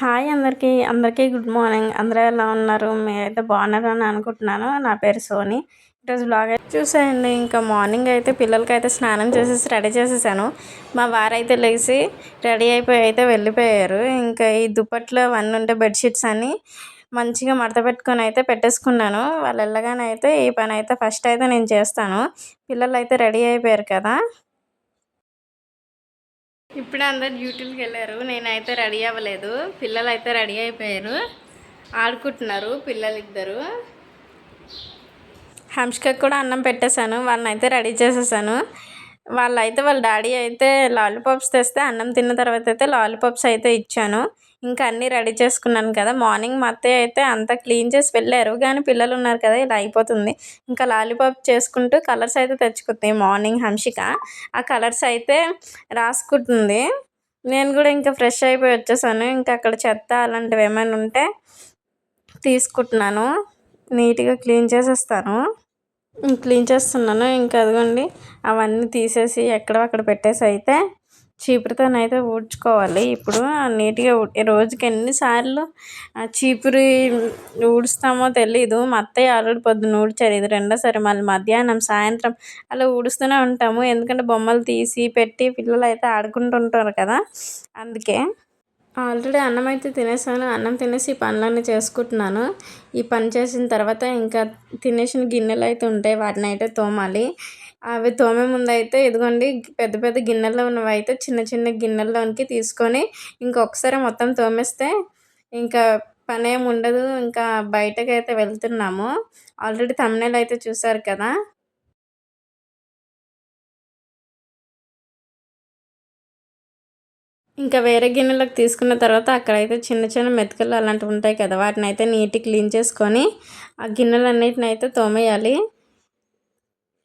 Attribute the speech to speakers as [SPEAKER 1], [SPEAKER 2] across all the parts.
[SPEAKER 1] Hi అందరికీ. అందరికీ good morning. అందరూ ఎలా ఉన్నారు? మీరైతే బాగున్నారని అనుకుంటున్నాను. నా పేరు సోని. ఈరోజు బ్లాగ్ అయితే చూసేయండి. ఇంకా మార్నింగ్ అయితే పిల్లలకైతే స్నానం చేసేసి రెడీ చేసేసాను. మా వారైతే లేచి రెడీ అయిపోయి అయితే వెళ్ళిపోయారు. ఇంకా ఈ దుప్పట్లు అవన్నీ ఉంటే బెడ్షీట్స్ అన్నీ మంచిగా మడత పెట్టుకొని అయితే పెట్టేసుకున్నాను. వాళ్ళు వెళ్ళగానే అయితే ఈ పని అయితే ఫస్ట్ అయితే నేను చేస్తాను. పిల్లలు అయితే రెడీ అయిపోయారు కదా. ఇప్పుడే అందరు డ్యూటీలకు వెళ్ళారు. నేనైతే రెడీ అవ్వలేదు. పిల్లలు అయితే రెడీ అయిపోయారు, ఆడుకుంటున్నారు పిల్లలు ఇద్దరు. హంస్కకి కూడా అన్నం పెట్టేశాను. వాళ్ళని అయితే రెడీ చేసేసాను. వాళ్ళ డాడీ అయితే లాలీపాప్స్ తెస్తే అన్నం తిన్న తర్వాత అయితే లాలీపాప్స్ అయితే ఇచ్చాను. ఇంకా అన్నీ రెడీ చేసుకున్నాను కదా. మార్నింగ్ మా అత్తయ్య అయితే అంతా క్లీన్ చేసి వెళ్ళారు, కానీ పిల్లలు ఉన్నారు కదా ఇలా అయిపోతుంది. ఇంకా లాలీపాప్ చేసుకుంటూ కలర్స్ అయితే తెచ్చుకుంది మార్నింగ్ హంషిక. ఆ కలర్స్ అయితే రాసుకుంటుంది. నేను కూడా ఇంకా ఫ్రెష్ అయిపోయి వచ్చేసాను. ఇంకా అక్కడ చెత్త అలాంటివి ఏమైనా ఉంటే తీసుకుంటున్నాను, నీట్గా క్లీన్ చేసేస్తాను. క్లీన్ చేస్తున్నాను. ఇంకా అదిగోండి అవన్నీ తీసేసి ఎక్కడక్కడ పెట్టేసి అయితే చీపురుతోనైతే ఊడ్చుకోవాలి. ఇప్పుడు నీట్గా రోజుకి ఎన్నిసార్లు చీపురు ఊడుస్తామో తెలీదు. మా అత్తయ్య ఆల్రెడీ పొద్దున్న ఊడ్చారు, ఇది రెండోసారి. మళ్ళీ మధ్యాహ్నం సాయంత్రం అలా ఊడుస్తూనే ఉంటాము. ఎందుకంటే బొమ్మలు తీసి పెట్టి పిల్లలు అయితే ఆడుకుంటుంటారు కదా, అందుకే. ఆల్రెడీ అన్నం అయితే తినేసాను. అన్నం తినేసి ఈ పనులన్నీ చేసుకుంటున్నాను. ఈ పని చేసిన తర్వాత ఇంకా తినేసిన గిన్నెలు అయితే ఉంటాయి, వాటిని అయితే తోమాలి. అవి తోమే ముందు అయితే ఇదిగోండి పెద్ద పెద్ద గిన్నెల్లో ఉన్నవి అయితే చిన్న చిన్న గిన్నెల్లోనికి తీసుకొని ఇంకొకసారి మొత్తం తోమేస్తే ఇంకా పని ఏమి ఉండదు. ఇంకా బయటకు అయితే వెళ్తున్నాము. ఆల్రెడీ థంబ్నెయిల్ అయితే చూసారు కదా. ఇంకా వేరే గిన్నెలకు తీసుకున్న తర్వాత అక్కడైతే చిన్న చిన్న మెతుకులు అలాంటివి ఉంటాయి కదా, వాటిని అయితే నీట్గా క్లీన్ చేసుకొని ఆ గిన్నెలన్నిటిని అయితే తోమేయాలి.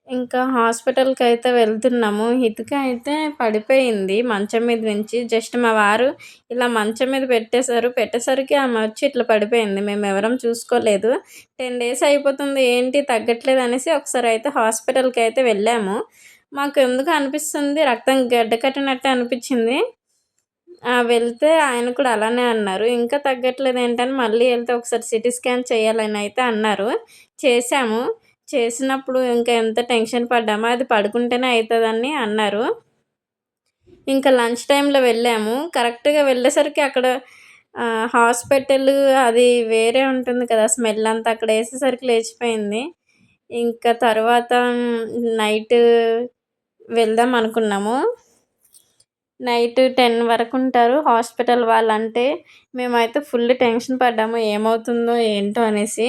[SPEAKER 1] ఇంకా హాస్పిటల్కి అయితే వెళ్తున్నాము. హితిక అయితే పడిపోయింది మంచం మీద నుంచి. జస్ట్ మా వారు ఇలా మంచం మీద పెట్టేసరికి ఆమె వచ్చి ఇట్లా పడిపోయింది. మేము ఎవరం చూసుకోలేదు. 10 days అయిపోతుంది, ఏంటి తగ్గట్లేదు అనేసి ఒకసారి అయితే హాస్పిటల్కి అయితే వెళ్ళాము. మాకు ఎందుకు అనిపిస్తుంది, రక్తం గడ్డ కట్టినట్టే అనిపించింది. వెళ్తే ఆయన కూడా అలానే అన్నారు. ఇంకా తగ్గట్లేదు ఏంటని మళ్ళీ వెళ్తే ఒకసారి సిటీ స్కాన్ చేయాలని అయితే అన్నారు. చేశాము. చేసినప్పుడు ఇంకా ఎంత టెన్షన్ పడ్డామో, అది పడుకుంటేనే అవుతుందని అన్నారు. ఇంకా లంచ్ టైంలో వెళ్ళాము. కరెక్ట్గా వెళ్ళేసరికి అక్కడ హాస్పిటల్ అది వేరే ఉంటుంది కదా, స్మెల్ అంతా అక్కడ వేసేసరికి లేచిపోయింది. ఇంకా తర్వాత నైట్ వెళ్దాం అనుకున్నాము. నైట్ 10 వరకు ఉంటారు హాస్పిటల్ వాళ్ళంటే. మేమైతే ఫుల్ టెన్షన్ పడ్డాము, ఏమవుతుందో ఏంటో అనేసి.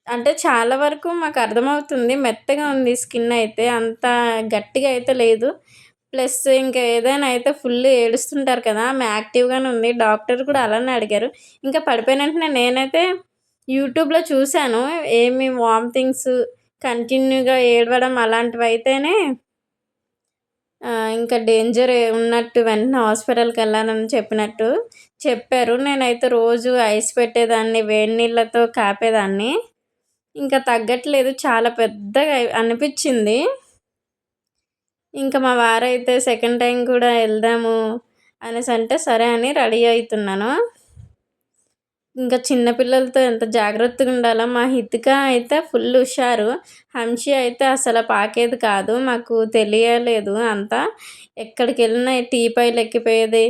[SPEAKER 1] అంటే చాలా వరకు మాకు అర్థమవుతుంది, మెత్తగా ఉంది స్కిన్ అయితే, అంత గట్టిగా అయితే లేదు. ప్లస్ ఇంకా ఏదైనా అయితే ఫుల్ ఏడుస్తుంటారు కదా, ఆమె యాక్టివ్గానే ఉంది. డాక్టర్ కూడా అలానే అడిగారు. ఇంకా పడిపోయిన వెంటనే నేనైతే యూట్యూబ్లో చూశాను, ఏమి వామిటింగ్స్ కంటిన్యూగా ఏడవడం అలాంటివి అయితేనే ఇంకా డేంజర్ ఉన్నట్టు వెంటనే హాస్పిటల్కి వెళ్ళాలని చెప్పారు. నేనైతే రోజు ఐస్ పెట్టేదాన్ని, వేడి నీళ్ళతో కాపేదాన్ని. ఇంకా తగ్గట్లేదు, చాలా పెద్దగా అనిపించింది. ఇంకా మా వారైతే సెకండ్ టైం కూడా వెళ్దాము అనేసి అంటే సరే అని రెడీ అవుతున్నాను. ఇంకా చిన్నపిల్లలతో ఎంత జాగ్రత్తగా ఉండాలో. మా హితిక అయితే ఫుల్ హుషారు. హంషి అయితే అసలు పాకేది కాదు, మాకు తెలియలేదు అంతా. ఎక్కడికి వెళ్ళినా టీపాయిలు ఎక్కిపోయేది,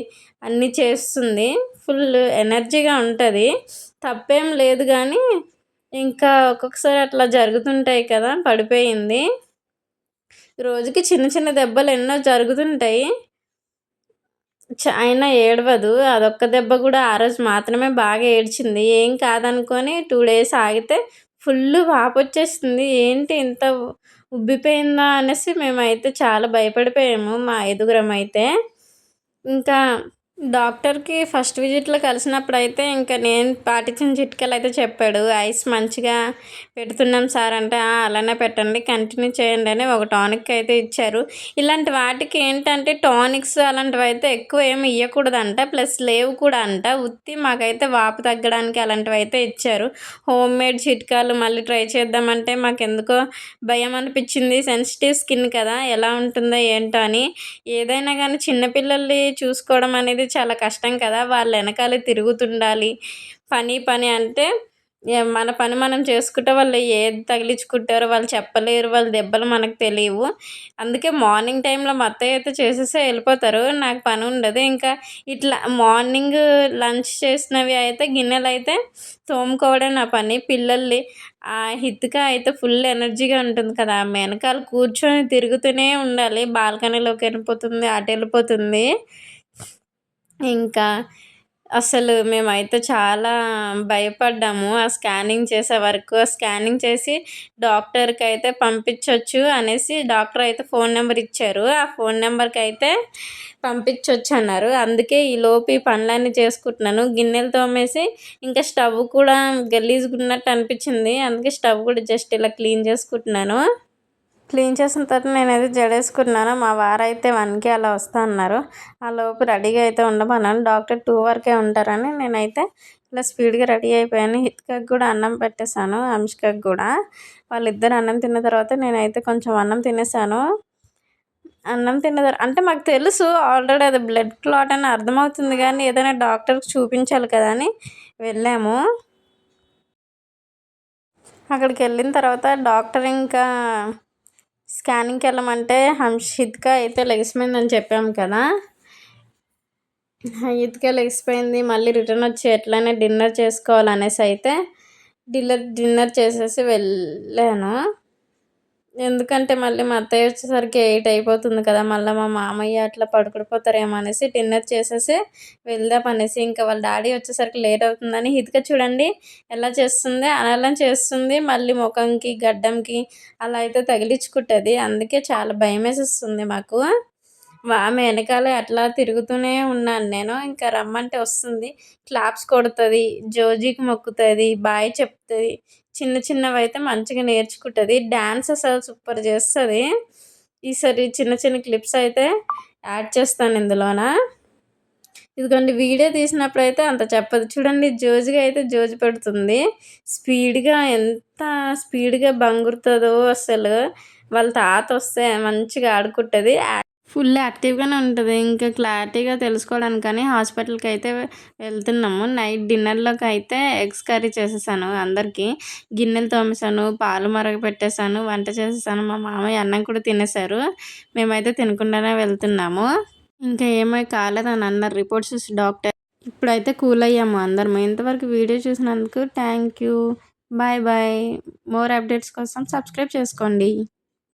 [SPEAKER 1] అన్నీ చేస్తుంది. ఫుల్ ఎనర్జీగా ఉంటుంది, తప్పేం లేదు. కానీ ఇంకా ఒక్కొక్కసారి అట్లా జరుగుతుంటాయి కదా, పడిపోయింది. రోజుకి చిన్న చిన్న దెబ్బలు ఎన్నో జరుగుతుంటాయి, అయినా ఏడవదు. అదొక్క దెబ్బ కూడా ఆ రోజు మాత్రమే బాగా ఏడ్చింది. ఏం కాదనుకొని 2 days ఆగితే ఫుల్ వాపొచ్చేస్తుంది. ఏంటి ఇంత ఉబ్బిపోయిందా అనేసి మేమైతే చాలా భయపడిపోయాము, మా ఎదుగురం అయితే. ఇంకా డాక్టర్కి ఫస్ట్ విజిట్లో కలిసినప్పుడైతే ఇంకా నేను పాటించిన చిట్కాలు అయితే చెప్పాడు. ఐస్ మంచిగా పెడుతున్నాం సార్ అంటే అలానే పెట్టండి, కంటిన్యూ చేయండి అని ఒక టానిక్ అయితే ఇచ్చారు. ఇలాంటి వాటికి ఏంటంటే టానిక్స్ అలాంటివి అయితే ఎక్కువ ఏమి ఇవ్వకూడదంట, ప్లస్ లేవు కూడా అంట. ఉత్తి మాకైతే వాపు తగ్గడానికి అలాంటివి అయితే ఇచ్చారు. హోమ్ మేడ్ చిట్కాలు మళ్ళీ ట్రై చేద్దామంటే మాకు ఎందుకో భయం అనిపించింది. సెన్సిటివ్ స్కిన్ కదా, ఎలా ఉంటుందో ఏంటో అని. ఏదైనా కానీ చిన్నపిల్లల్ని చూసుకోవడం అనేది చాలా కష్టం కదా! వాళ్ళ వెనకాలే తిరుగుతుండాలి. పని పని అంటే మన పని మనం చేసుకుంటే వాళ్ళు ఏది తగిలించుకుంటారో వాళ్ళు చెప్పలేరు. వాళ్ళ దెబ్బలు మనకు తెలియవు. అందుకే మార్నింగ్ టైంలో మా అత్తయ్య అయితే చేసేసి వెళ్ళిపోతారు. నాకు పని ఉండదు. ఇంకా ఇట్లా మార్నింగ్ లంచ్ చేసినవి అయితే గిన్నెలైతే తోముకోవడం నా పని. పిల్లల్ని హితిక అయితే ఫుల్ ఎనర్జీగా ఉంటుంది కదా! ఆమె వెనకాల కూర్చొని తిరుగుతూనే ఉండాలి. బాల్కనీలోకి వెళ్ళిపోతుంది, అటు వెళ్ళిపోతుంది. ఇంకా అసలు మేమైతే చాలా భయపడ్డాము. ఆ స్కానింగ్ చేసే వరకు. ఆ స్కానింగ్ చేసి డాక్టర్‌కైతే పంపించొచ్చు అనేసి డాక్టర్ అయితే ఫోన్ నెంబర్ ఇచ్చారు. ఆ ఫోన్ నెంబర్‌కైతే పంపించొచ్చన్నారు. అందుకే ఈలోపు ఈ పనులన్నీ చేసుకుంటున్నాను. గిన్నెలు తోమేసి ఇంకా స్టవ్ కూడా గలీజ్‌గున్నట్టు అనిపించింది. అందుకే స్టవ్ కూడా జస్ట్ ఇలా క్లీన్ చేసుకుంటున్నాను. క్లీన్ చేసిన తర్వాత నేనైతే జడేసుకున్నాను. మా వారైతే 1కి అలా వస్తా అన్నారు. ఆలోపు రెడీగా అయితే ఉండమన్నాను. డాక్టర్ 2 వరకే ఉంటారని నేనైతే ఇలా స్పీడ్‌గా రెడీ అయిపోయాను. హితికకి కూడా అన్నం పెట్టేశాను. అంషికకి కూడా. వాళ్ళిద్దరు అన్నం తిన్న తర్వాత నేనైతే కొంచెం అన్నం తినేసాను. అన్నం తిన్న అంటే మాకు తెలుసు ఆల్రెడీ అది బ్లడ్ క్లాట్ అని అర్థమవుతుంది కానీ ఏదైనా డాక్టర్‌కి చూపించాలి కదా అని వెళ్ళాము. అక్కడికెళ్ళిన తర్వాత డాక్టర్ ఇంకా స్కానింగ్‌కి వెళ్ళమంటే హితిక అయితే లెగిసిపోయిందని చెప్పాము కదా! హితిక లెగిసిపోయింది. మళ్ళీ రిటర్న్ వచ్చి ఎట్లైనా డిన్నర్ చేసుకోవాలనేసి అయితే డిన్నర్ చేసేసి వెళ్ళాను. ఎందుకంటే మళ్ళీ మా అత్తయ్య వచ్చేసరికి 8 అయిపోతుంది కదా! మళ్ళీ మా మామయ్య అట్లా పడుకుండిపోతారేమో అనేసి డిన్నర్ చేసేసి వెళ్దాం అనేసి ఇంకా వాళ్ళ డాడీ వచ్చేసరికి లేట్ అవుతుందని హితిక చూడండి ఎలా చేస్తుంది, అలా చేస్తుంది. మళ్ళీ ముఖంకి, గడ్డంకి అలా అయితే తగిలించుకుంటుంది. అందుకే చాలా భయమేసేస్తుంది మాకు. ఆమె వెనకాలే అట్లా తిరుగుతూనే ఉన్నాను నేను. ఇంకా రమ్మంటే వస్తుంది. క్లాప్స్ కొడుతుంది, జోజీకి మొక్కుతుంది, బాయ్ చెప్తుంది. చిన్న చిన్నవైతే మంచిగా నేర్చుకుంటుంది. డాన్స్ అసలు సూపర్ చేస్తుంది. ఈసారి చిన్న చిన్న క్లిప్స్ అయితే యాడ్ చేస్తాను ఇందులోన. ఇదిగోండి వీడియో తీసినప్పుడైతే అంత చెప్పదు. చూడండి జోజుగా అయితే జోజు పెడుతుంది. స్పీడ్‌గా ఎంత స్పీడ్‌గా బంగురుతుందో అసలు. వాళ్ళ తాత వస్తే మంచిగా ఆడుకుంటుంది. ఫుల్ యాక్టివ్‌గానే ఉంటది. ఇంకా క్లారిటీగా తెలుసుకోవడానికని హాస్పిటల్‌కైతే వెళ్తున్నాము. నైట్ డిన్నర్‌లోకైతే ఎగ్స్ కర్రీ చేసేసాను అందరికీ. గిన్నెలు తోమేసాను, పాలు మరగపెట్టేసాను, వంట చేసేసాను. మా మామయ్య అన్నం కూడా తినేసారు. మేమైతే తినకుండానే వెళ్తున్నాము. ఇంకా ఏమీ కాలేదని అన్నారు రిపోర్ట్స్ చూసి డాక్టర్. ఇప్పుడైతే కూల్ అయ్యాము అందరము. ఇంతవరకు వీడియో చూసినందుకు thank you. Bye bye. More updates కోసం సబ్స్క్రైబ్ చేసుకోండి.